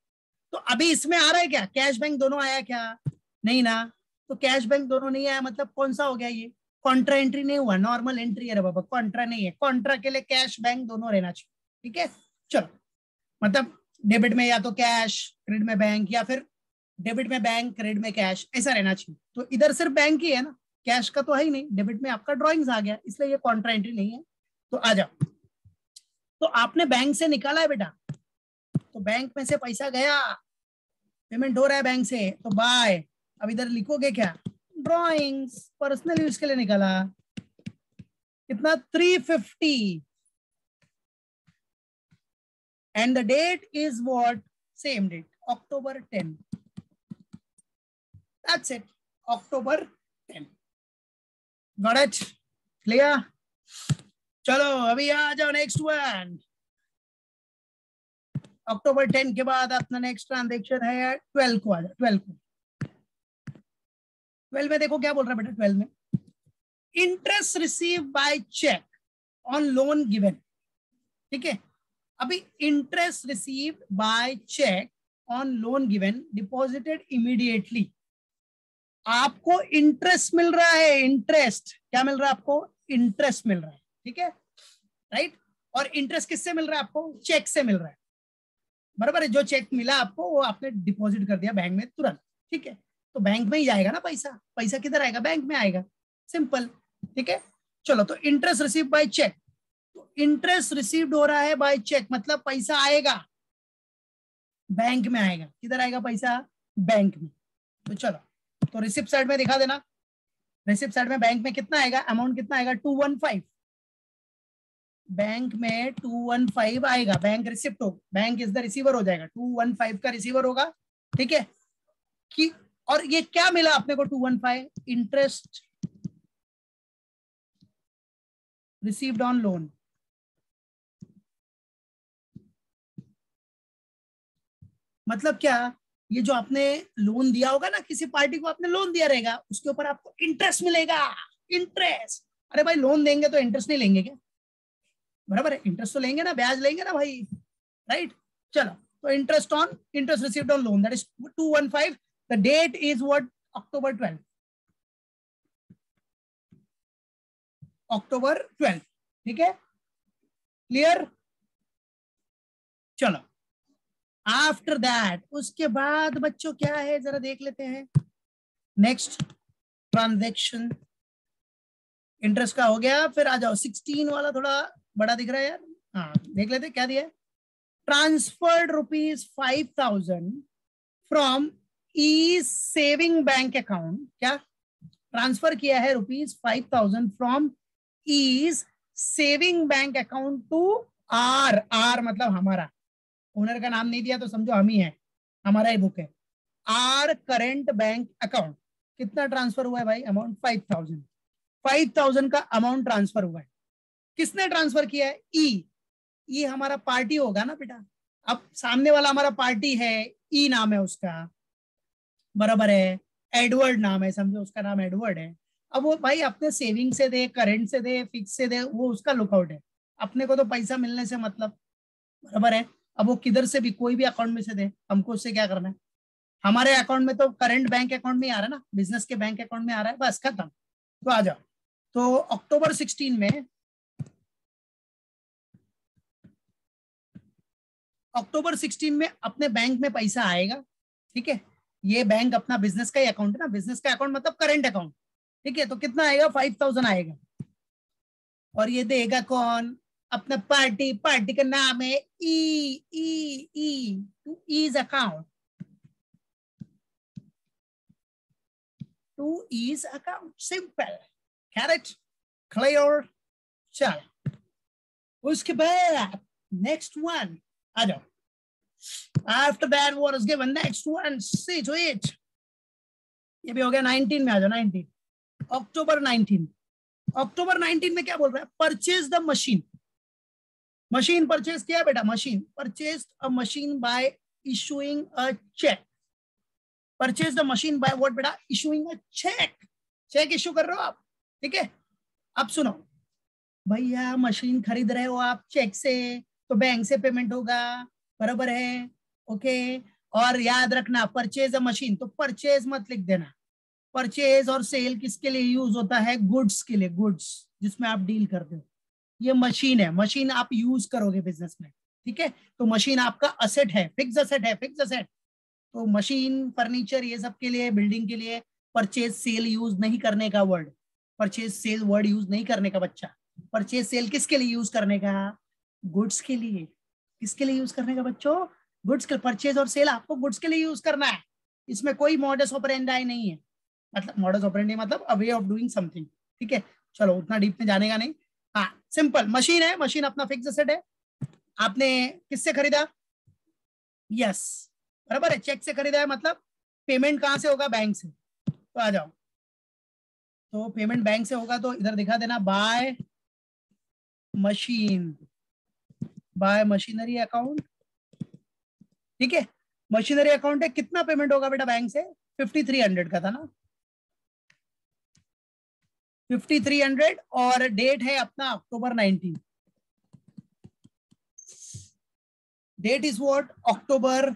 तो अभी इसमें आ रहा है क्या, कैश बैंक दोनों आया क्या, नहीं ना। तो कैश बैंक दोनों नहीं आया मतलब कौन सा हो गया, ये कॉन्ट्रा एंट्री नहीं हुआ, नॉर्मल एंट्री है रे बाबा, कॉन्ट्रा नहीं है। कॉन्ट्रा के लिए कैश बैंक दोनों रहना चाहिए, ठीक है। चलो मतलब डेबिट में या तो कैश, क्रेडिट में बैंक, या फिर डेबिट में बैंक, क्रेडिट में कैश, ऐसा रहना चाहिए। तो इधर सिर्फ बैंक ही है ना, कैश का तो है ही नहीं, डेबिट में आपका ड्रॉइंग्स आ गया, इसलिए ये कॉन्ट्रा एंट्री नहीं है। तो आ जाओ, तो आपने बैंक से निकाला है बेटा, तो बैंक में से पैसा गया, पेमेंट हो रहा है बैंक से, तो बाय। अब इधर लिखोगे क्या, ड्रॉइंग्स, पर्सनल यूज के लिए निकाला, कितना 350, and the date is what, same date, October 10, that's it, October 10, got it, clear। चलो अभी आ जाओ नेक्स्ट वन। October 10 के बाद अपना नेक्स्ट ट्रांजेक्शन है 12 को, आ जाओ 12 को। 12 में देखो क्या बोल रहा है बेटा, 12 में interest receive by cheque on loan given, ठीक है। अभी interest receive by cheque on loan given deposited immediately, आपको इंटरेस्ट मिल रहा है, इंटरेस्ट क्या मिल रहा है आपको, इंटरेस्ट मिल रहा है, ठीक है, राइट। और इंटरेस्ट किससे मिल रहा है आपको, चेक से मिल रहा है, बराबर है। जो चेक मिला आपको वो आपने डिपॉजिट कर दिया बैंक में तुरंत, ठीक है। तो बैंक में ही जाएगा ना पैसा, पैसा किधर आएगा, बैंक में आएगा, सिंपल, ठीक है। चलो तो इंटरेस्ट रिसीव बाय चेक, तो इंटरेस्ट रिसीव्ड हो रहा है बाय चेक, मतलब पैसा आएगा बैंक में, आएगा किधर आएगा पैसा, बैंक में। तो चलो तो रिसिप्ट साइड में दिखा देना, रिसिप्ट साइड में बैंक में कितना आएगा, अमाउंट कितना आएगा 215, बैंक में 215 आएगा, बैंक रिसिप्ट हो, बैंक इज द रिसीवर हो जाएगा, 215 का रिसीवर होगा, ठीक है। कि और ये क्या मिला अपने को 215, इंटरेस्ट रिसीव्ड ऑन लोन, मतलब क्या, ये जो आपने लोन दिया होगा ना, किसी पार्टी को आपने लोन दिया रहेगा, उसके ऊपर आपको इंटरेस्ट मिलेगा, इंटरेस्ट। अरे भाई लोन देंगे तो इंटरेस्ट नहीं लेंगे क्या, बराबर है, इंटरेस्ट तो लेंगे ना, ब्याज लेंगे ना भाई, राइट। चलो तो interest on, interest received on loan, that is 215, the date is what, October 12, October 12, ठीक है, क्लियर। चलो आफ्टर दैट, उसके बाद बच्चों क्या है जरा देख लेते हैं। नेक्स्ट ट्रांजैक्शन, इंटरेस्ट का हो गया, फिर आ जाओ 16 वाला, थोड़ा बड़ा दिख रहा है यार, हाँ देख लेते क्या दिया है। Transferred ₹5,000 from E saving bank account, क्या ट्रांसफर किया है ₹5,000 from E's saving bank account to R, R मतलब हमारा, ओनर का नाम नहीं दिया तो समझो हम ही है, हमारा ही बुक है, आर करेंट बैंक अकाउंट। कितना ट्रांसफर हुआ है भाई, अमाउंट 5,000, 5,000 का अमाउंट ट्रांसफर हुआ है, किसने ट्रांसफर किया है, ई हमारा पार्टी होगा ना बेटा, अब सामने वाला हमारा पार्टी है, ई नाम है उसका, बराबर है, एडवर्ड नाम है, समझो उसका नाम एडवर्ड है। अब वो भाई अपने सेविंग से दे, करंट से दे, फिक्स से दे, वो उसका लुकआउट है, अपने को तो पैसा मिलने से मतलब, बराबर है। अब वो किधर से भी, कोई भी अकाउंट में से दे, हमको उससे क्या करना है, हमारे अकाउंट में तो करंट बैंक अकाउंट में आ रहा है ना, बिजनेस के बैंक अकाउंट में आ रहा है, बस खत्म। तो आ जाओ, तो October 16 में, October 16 में अपने बैंक में पैसा आएगा, ठीक है। ये बैंक अपना बिजनेस का ही अकाउंट है ना, बिजनेस का अकाउंट मतलब करंट अकाउंट, ठीक है। तो कितना आएगा, 5,000 आएगा, और ये देगा कौन, अपना पार्टी, पार्टी का नाम है E to E's account, to E's account, simple, correct, clear. चल उसके बाद नेक्स्ट वन आ जाओ, After that what is given? Next one, see to it. ये भी हो गया 19 में आ जाओ 19 अक्टूबर 19 अक्टूबर 19 में क्या बोल रहा है? Purchase the machine machine purchase किया बेटा machine purchase a machine by issuing a cheque purchase the machine by what बेटा इशूइंग अ चेक इशू कर रहे हो आप ठीक है। अब सुनो भैया मशीन खरीद रहे हो आप चेक से तो बैंक से पेमेंट होगा बराबर है ओके। और याद रखना परचेज अ मशीन तो परचेज मत लिख देना परचेज और सेल किसके लिए यूज होता है? गुड्स के लिए गुड्स जिसमें आप डील करते हो। ये मशीन है मशीन आप यूज करोगे बिजनेस में ठीक है। तो मशीन आपका असेट है फिक्स असेट तो मशीन फर्नीचर ये सब के लिए बिल्डिंग के लिए परचेज सेल यूज नहीं करने का word purchase sale word use नहीं करने का बच्चा। परचेज सेल किसके लिए यूज करने का? गुड्स के लिए। किसके लिए यूज करने का बच्चों? गुड्स के। परचेज और सेल आपको गुड्स के लिए यूज करना है इसमें कोई मॉडस ऑपरेंडी नहीं है मतलब मॉडस ऑपरेंडी मतलब अ वे ऑफ डूइंग समथिंग ठीक है। चलो उतना डीप में जाने का नहीं। हाँ सिंपल मशीन है मशीन अपना फिक्स एसेट है आपने किससे खरीदा? यस बराबर है चेक से खरीदा है मतलब पेमेंट कहां से होगा? बैंक से। तो आ जाओ तो पेमेंट बैंक से होगा तो इधर दिखा देना बाय मशीनरी अकाउंट ठीक है। मशीनरी अकाउंट है कितना पेमेंट होगा बेटा बैंक से? 5300 का था ना 5300 और डेट है अपना October 19 date is what? October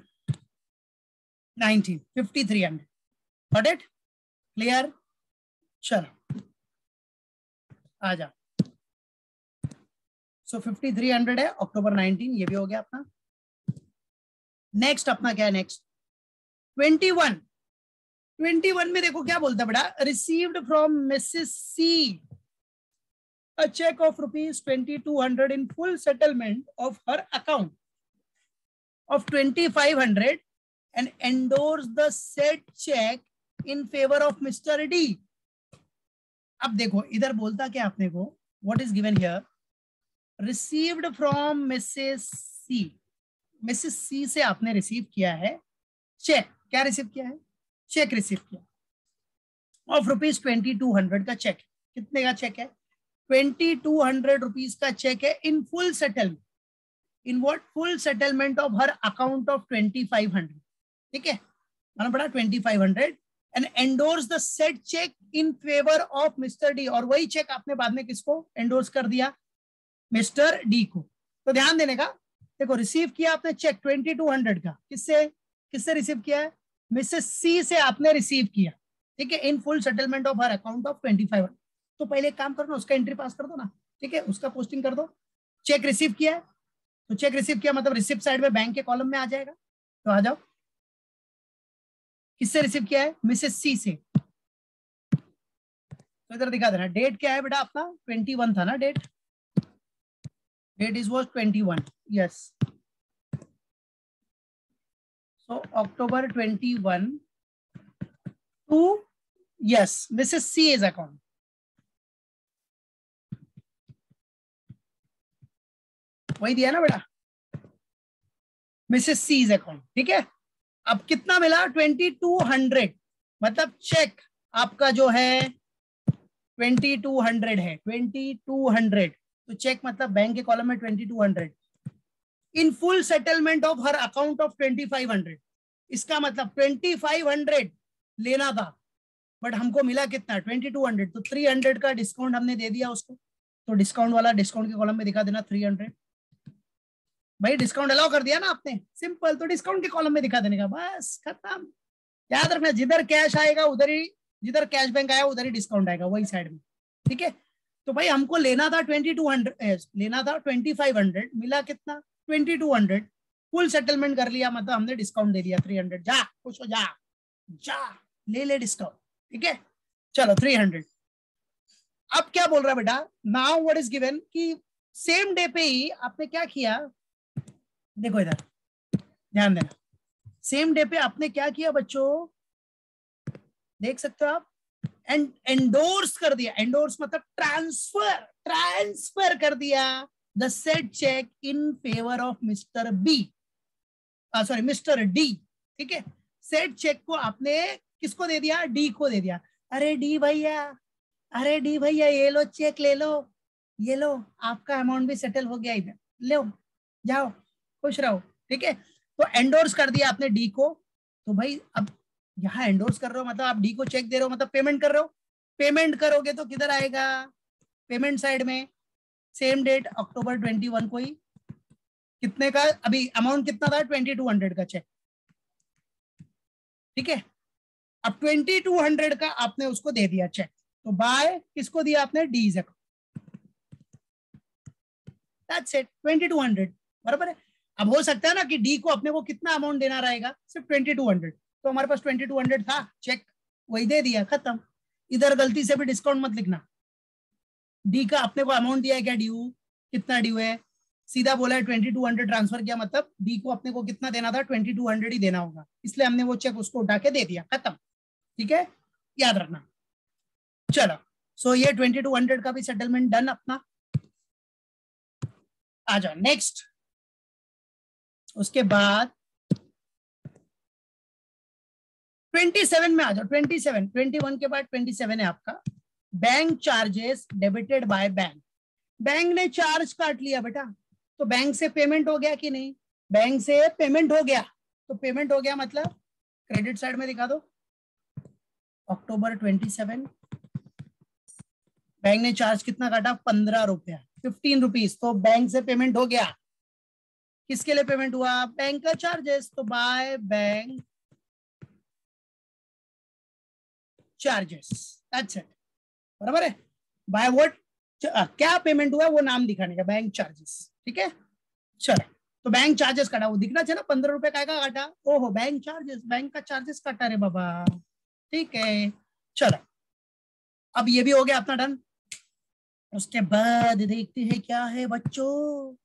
19 5300 got it clear. चलो आ जा सो 5300 है अक्टूबर 19 ये भी हो गया अपना। नेक्स्ट अपना क्या है? नेक्स्ट 21 में देखो क्या बोलता है बेटा? Received from Mrs C a check of rupees 2200 in full settlement of her account of 2500 and endorse the said check in favor of Mr. D. अब देखो इधर बोलता क्या आपने को? What is given here? Received from Mrs. C. Mrs. C से आपने receive किया है चेक। क्या रिसीव किया है? चेक रिसीव किया ऑफ रुपीज 2200 का चेक। कितने का चेक है? 2200 रुपीज का चेक है in full settlement in what? Full settlement of her account of 2500 ठीक है माना पड़ा 2500 and endorse the said cheque in favour of Mister D. और वही चेक आपने बाद में किसको एंडोर्स कर दिया? मिस्टर डी को। तो ध्यान देने का देखो रिसीव किया आपने चेक 2200 का किससे रिसीव किया है? मिसेस सी से आपने रिसीव किया ठीक है in full settlement of her account of 2500। तो पहले एक काम करो ना उसका एंट्री पास कर दो ना ठीक है उसका पोस्टिंग कर दो। चेक रिसीव किया है तो चेक रिसीव किया मतलब रिसिप्ट साइड में बैंक के कॉलम में आ जाएगा। तो आ जाओ किससे रिसीव किया है? मिसेस सी से। तो इधर दिखा देना डेट क्या है बेटा अपना 21 था ना date is was 21 yes. So October 21 to yes Mrs. C's account वही दिया ना बेटा मिसेस सीज अकाउंट ठीक है। अब कितना मिला? 2200 मतलब चेक आपका जो है 2200 है 2200 तो चेक मतलब बैंक के कॉलम में 2200 इन full settlement of her account of 2500। इसका मतलब 2500 लेना था बट हमको मिला कितना? 2200 तो 300 का डिस्काउंट हमने दे दिया उसको। तो डिस्काउंट वाला डिस्काउंट के कॉलम में दिखा देना 300 भाई डिस्काउंट अलाउ कर दिया ना आपने सिंपल। तो डिस्काउंट के कॉलम में दिखा देने का बस खत्म। याद रखना जिधर कैश आएगा उधर ही जिधर कैश बैंक आया उधर ही डिस्काउंट आएगा वही साइड में ठीक है। तो भाई हमको लेना था 2200 लेना था 2500 मिला कितना? 2200 फुल सेटलमेंट कर लिया मतलब हमने डिस्काउंट दे दिया 300। जा खुश हो जा ले डिस्काउंट ठीक है। चलो 300। अब क्या बोल रहा है बेटा? नाउ व्हाट इज गिवन कि सेम डे पे ही आपने क्या किया? देखो इधर ध्यान देना सेम डे पे आपने क्या किया बच्चों? देख सकते हो आप एंडोर्स कर दिया। एंडोर्स मतलब ट्रांसफर कर दिया the said cheque in favour of Mister B. Sorry Mister D, ठीक है, सेट चेक को आपने किसको दे दिया, डी को दे दिया। अरे डी भैया, अरे डी भैया ये लो चेक ले लो, ये लो आपका अमाउंट भी सेटल हो गया इधर, लो जाओ खुश रहो, ठीक है। तो एंडोर्स कर दिया आपने डी को। तो भाई अब यहाँ एंडोर्स कर रहे हो मतलब आप डी को चेक दे रहे हो, मतलब पेमेंट कर रहे हो। पेमेंट करोगे तो किधर आएगा, पेमेंट साइड में, सेम डेट अक्टूबर 21 को ही, कितने का, अभी अमाउंट कितना था 2200 का चेक, ठीक है। अब 2200 का आपने उसको दे दिया चेक, तो बाय किसको दिया आपने, डी इज दैट्स इट 2200, बराबर है। अब हो सकता है ना कि डी को अपने को कितना अमाउंट देना रहेगा, सिर्फ 2200, तो हमारे पास 2200 था, चेक वही दे दिया, खत्म। इधर गलती से भी डिस्काउंट मत लिखना, डी का अपने को अमाउंट दिया है क्या, ड्यू कितना ड्यू है, सीधा बोला है 2200 ट्रांसफर किया, मतलब डी को अपने को कितना देना था, 2200 ही देना होगा, इसलिए हमने वो चेक उसको उठा के दे दिया, खत्म, ठीक है, याद रखना। चलो सो ये 2200 का भी सेटलमेंट डन अपना। आ जाओ नेक्स्ट, उसके बाद 27 में आ जाओ, 27, 21 के बाद 27 है आपका, bank charges debited by bank. Bank ने चार्ज काट लिया बेटा, तो बैंक से पेमेंट हो गया कि नहीं, बैंक से पेमेंट हो गया, तो पेमेंट हो गया मतलब क्रेडिट साइड में दिखा दो, अक्टूबर 27 बैंक ने चार्ज कितना काटा, 15 रुपया, 15 रुपीज, तो बैंक से पेमेंट हो गया। किसके लिए पेमेंट हुआ, बैंक का चार्जेस, तो by bank charges, that's it, बराबर है। बाय व्हाट, क्या पेमेंट हुआ वो नाम दिखाने का, बैंक चार्जेस, ठीक है। चलो तो बैंक चार्जेस काटा, वो दिखना चाहिए ना, 15 रुपए का काटा, ओहो बैंक चार्जेस, बैंक का चार्जेस काटा रे बाबा, ठीक है। चलो अब ये भी हो गया अपना डन। उसके बाद देखते हैं क्या है बच्चों,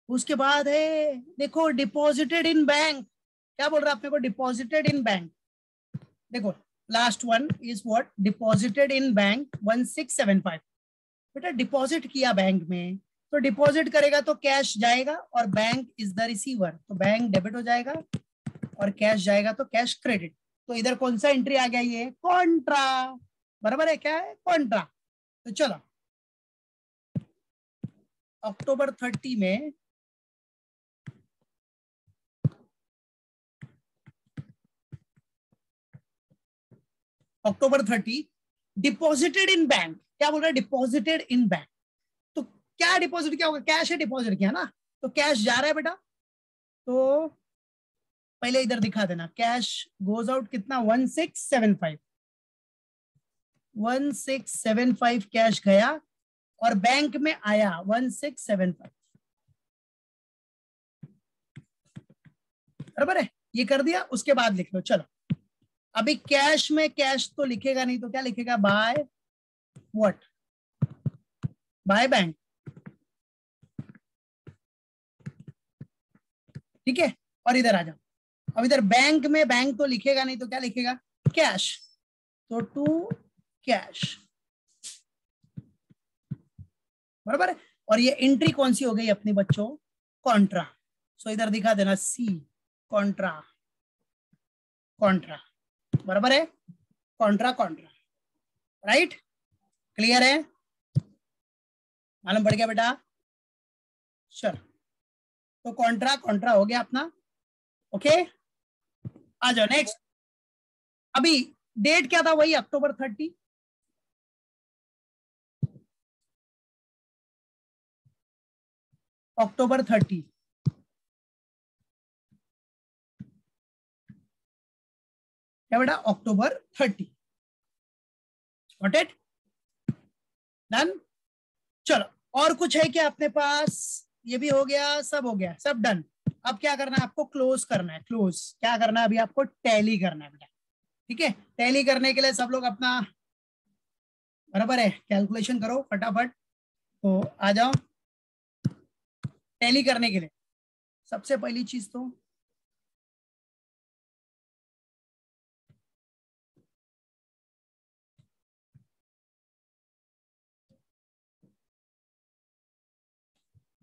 उसके बाद है देखो डिपॉजिटेड इन बैंक, क्या बोल रहा है अपने को, डिपॉजिटेड इन बैंक, देखो last one is what, deposited in bank 1675, बेटा डिपॉजिट किया बैंक में, तो डिपॉजिट करेगा तो कैश जाएगा, और बैंक इज द रिसीवर, तो बैंक डेबिट हो जाएगा, और कैश जाएगा तो कैश क्रेडिट। तो इधर कौन सा एंट्री आ गया, ये कॉन्ट्रा, बराबर है, क्या है कॉन्ट्रा। तो चलो अक्टूबर 30 में अक्टूबर 30 डिपॉजिटेड इन बैंक, क्या बोल रहा है, डिपॉजिटेड इन बैंक, तो क्या डिपॉजिट क्या होगा, कैश है डिपॉजिट किया ना, तो कैश जा रहा है बेटा, तो पहले इधर दिखा देना, कैश गोज आउट कितना 1675, 1675 कैश गया, और बैंक में आया 1675, बराबर है, ये कर दिया। उसके बाद लिख लो, चलो अभी कैश में कैश तो लिखेगा नहीं, तो क्या लिखेगा, बाय व्हाट, बाय बैंक, ठीक है। और इधर आ जाओ, अब इधर बैंक में बैंक तो लिखेगा नहीं, तो क्या लिखेगा, कैश, तो टू कैश, बराबर है। और ये एंट्री कौन सी हो गई अपनी बच्चों, कॉन्ट्रा, सो इधर दिखा देना सी, कॉन्ट्रा, कॉन्ट्रा, बराबर है, कॉन्ट्रा कॉन्ट्रा, राइट, क्लियर है, मालूम पड़ गया बेटा। चलो तो कॉन्ट्रा कॉन्ट्रा हो गया अपना, ओके। आ जाओ नेक्स्ट, अभी डेट क्या था, वही अक्टूबर 30, अक्टूबर 30, क्या बेटा, अक्टूबर 30, गॉट इट, डन। चलो और कुछ है क्या अपने पास, ये भी हो गया, सब हो गया, सब डन। अब क्या करना है आपको, क्लोज करना है, क्लोज क्या करना है, अभी आपको टैली करना है बेटा, ठीक है। टैली करने के लिए सब लोग अपना, बराबर है, कैलकुलेशन करो फटाफट, तो आ जाओ टैली करने के लिए। सबसे पहली चीज तो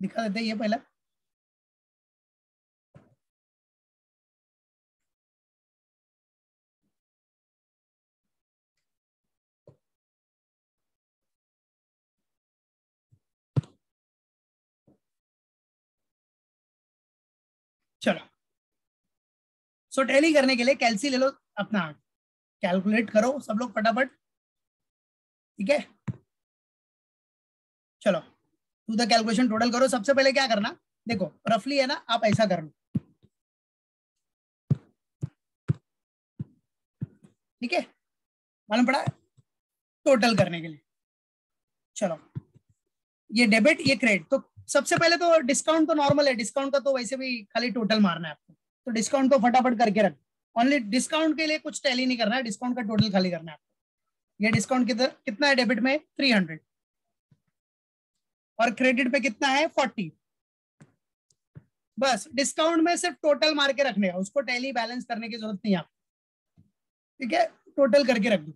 दिखा देते हैं, ये पहला चलो, सो टैली करने के लिए कैलसी ले लो अपना, कैलकुलेट करो सब लोग फटाफट, ठीक है। चलो टू द कैलकुलेशन, टोटल करो। सबसे पहले क्या करना, देखो रफली है ना, आप ऐसा कर लो, ठीक है, मालूम पड़ा टोटल करने के लिए। चलो ये डेबिट ये क्रेडिट, तो सबसे पहले तो डिस्काउंट तो नॉर्मल है, डिस्काउंट का तो वैसे भी खाली टोटल मारना है आपको, तो डिस्काउंट तो फटाफट करके रख, ओनली डिस्काउंट के लिए कुछ टैली नहीं करना है, डिस्काउंट का टोटल खाली करना है आपको। ये डिस्काउंट कितना है डेबिट में 300 और क्रेडिट पे कितना है 40, बस डिस्काउंट में सिर्फ टोटल मार के रखने का, उसको टैली बैलेंस करने की जरूरत नहीं है, ठीक है, टोटल करके रख दो।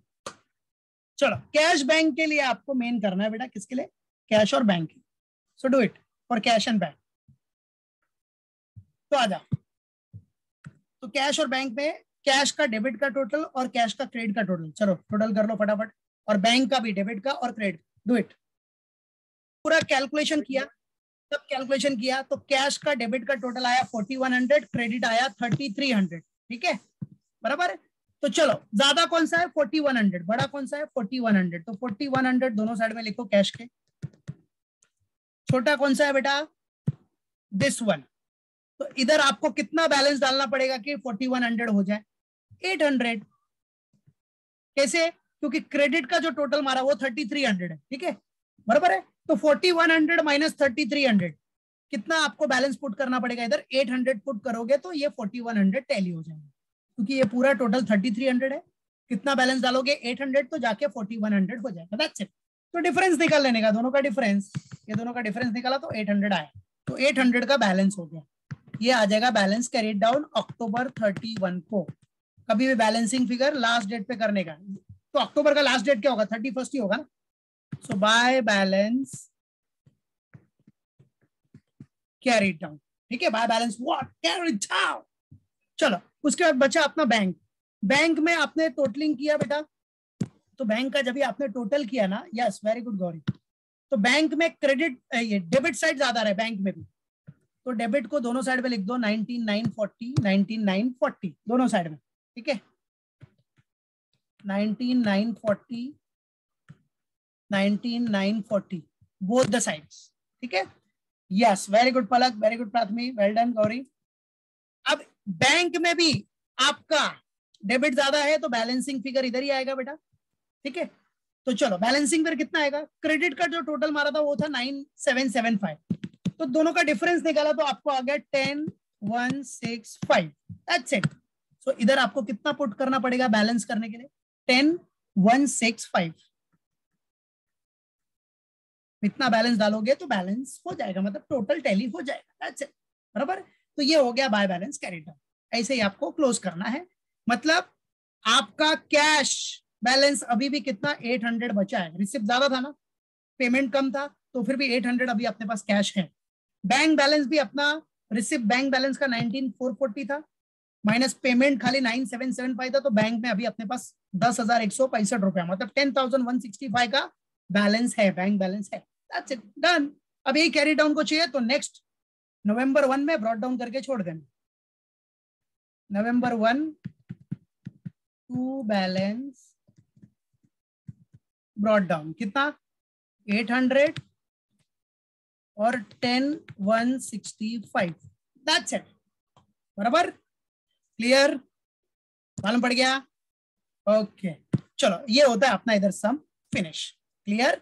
चलो कैश बैंक के लिए आपको मेन करना है बेटा, किसके लिए, कैश और bank, so do it for cash and bank. तो आ जा, तो कैश और बैंक में कैश का डेबिट का टोटल और कैश का क्रेडिट का टोटल, चलो टोटल कर लो फटाफट, और बैंक का भी डेबिट का और क्रेडिट, डू इट। पूरा कैलकुलेशन किया, तब कैलकुलेशन किया तो कैश का डेबिट का टोटल आया 4100, क्रेडिट आया 3300, ठीक है बराबर। तो चलो ज्यादा कौन सा है 4100, बड़ा कौन सा है 4100, तो 4100 दोनों साइड में लिखो कैश के, छोटा कौन सा है बेटा दिस वन। तो इधर आपको कितना बैलेंस डालना पड़ेगा कि 4100 हो जाए 800, कैसे, क्योंकि क्रेडिट का जो टोटल मारा वो 3300 है, ठीक है बराबर है। तो 4100 माइनस 3300 कितना आपको बैलेंस पुट करना पड़ेगा, इधर 800 पुट करोगे तो ये 4100 टैली हो जाएगा, क्योंकि ये पूरा टोटल 3300 है, कितना बैलेंस डालोगे 800, तो जाके 4100 हो जाएगा, दैट्स इट। तो डिफरेंस निकाल लेने का, दोनों का डिफरेंस, ये दोनों का डिफरेंस निकाला तो 800 आया, तो 800 का बैलेंस हो गया, ये आ जाएगा बैलेंस कैरिड डाउन अक्टूबर 31 को। कभी भी बैलेंसिंग फिगर लास्ट डेट पे करने का, तो अक्टूबर का लास्ट डेट क्या होगा 31 ही होगा ना, सो बाय बैलेंस कैरिड डाउन, ठीक है, by balance what carried down. चलो उसके बाद बचा अपना बैंक, बैंक में आपने टोटलिंग किया बेटा, तो बैंक का जब भी आपने टोटल किया ना, यस वेरी गुड गौरी, तो बैंक में क्रेडिट ये डेबिट साइड ज्यादा रहे बैंक में भी, तो डेबिट को दोनों साइड में लिख दो 19940 19940 दोनों साइड में, ठीक है 19940 19940 बोथ द साइड्स, ठीक है yes very good Palak, very good Prathami, well done Gauri. अब बैंक में भी आपका डेबिट ज्यादा है तो बैलेंसिंग फिगर इधर ही आएगा बेटा, ठीक है। तो चलो बैलेंसिंग फिगर कितना आएगा, क्रेडिट का जो टोटल मारा था वो था 9775, तो दोनों का डिफरेंस निकाला तो आपको आ गया 10165, दैट्स इट। सो इधर आपको कितना पुट करना पड़ेगा बैलेंस करने के लिए 10165, इतना बैलेंस डालोगे तो बैलेंस हो जाएगा, मतलब टोटल टैली हो जाएगा, दैट्स इट बराबर। तो ये हो गया बाय बैलेंस कैरिड डाउन, ऐसे ही आपको क्लोज करना है, मतलब आपका कैश बैलेंस अभी भी कितना 800 बचा है, रिसिप्ट ज्यादा था ना, पेमेंट कम था, तो फिर भी 800 अभी अपने पास कैश है। बैंक बैलेंस भी अपना रिसिप्ट बैंक बैलेंस का 19440 था, माइनस पेमेंट खाली 9775 था, तो बैंक में अभी अपने पास 10,165 रुपया, मतलब 10,165 का बैलेंस है, बैंक बैलेंस है, दैट्स इट डन। अब यही कैरी डाउन को चाहिए तो नेक्स्ट नवंबर 1 में ब्रॉट डाउन करके छोड़ देना, नवंबर 1 टू बैलेंस ब्रॉट डाउन कितना 800 और 10,165, दैट्स इट बराबर, क्लियर, मालूम पड़ गया, ओके चलो ये होता है अपना इधर सम फिनिश, क्लियर।